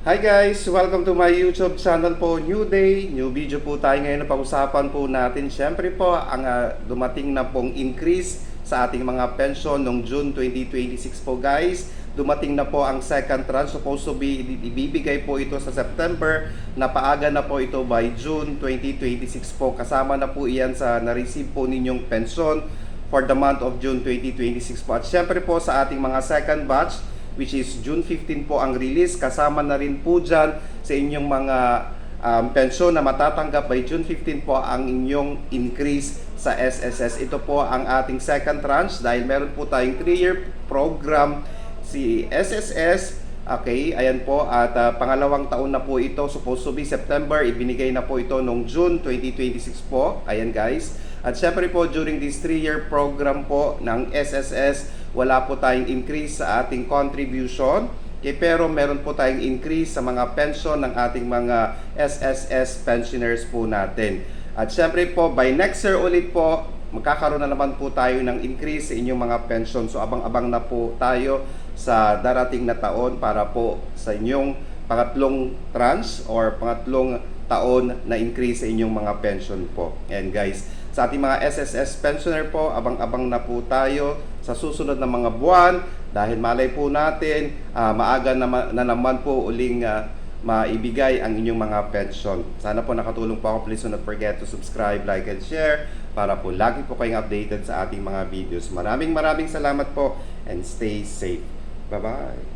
Hi guys! Welcome to my YouTube channel po. New day, new video po tayo ngayon. Pag-usapan po natin syempre po ang dumating na pong increase sa ating mga pension noong June 2026 po guys. Dumating na po ang second tranche. Supposed to be ibibigay po ito sa September. Napaaga na po ito by June 2026 po. Kasama na po iyan sa na-receive po ninyong pension for the month of June 2026 po. At syempre po sa ating mga second batch, which is June 15 po ang release. Kasama na rin po dyan sa inyong mga pensyon na matatanggap by June 15 po ang inyong increase sa SSS. Ito po ang ating second tranche dahil meron po tayong 3-year program si SSS. Okay, ayan po at pangalawang taon na po ito. Supposed to be September, ibinigay na po ito noong June 2026 po. Ayan guys. At syempre po during this 3-year program po ng SSS, wala po tayong increase sa ating contribution. Okay, pero meron po tayong increase sa mga pension ng ating mga SSS pensioners po natin. At syempre po by next year ulit po, magkakaroon na naman po tayo ng increase sa inyong mga pension. So abang-abang na po tayo sa darating na taon para po sa inyong pangatlong tranche or pangatlong taon na increase sa inyong mga pension po. And guys, sa ating mga SSS pensioner po, abang-abang na po tayo sa susunod na mga buwan dahil malay po natin maaga na naman po uling maibigay ang inyong mga pension. Sana po nakatulong po ako. Please do not forget to subscribe, like, and share para po lagi po kayong updated sa ating mga videos. Maraming salamat po and stay safe. Bye-bye!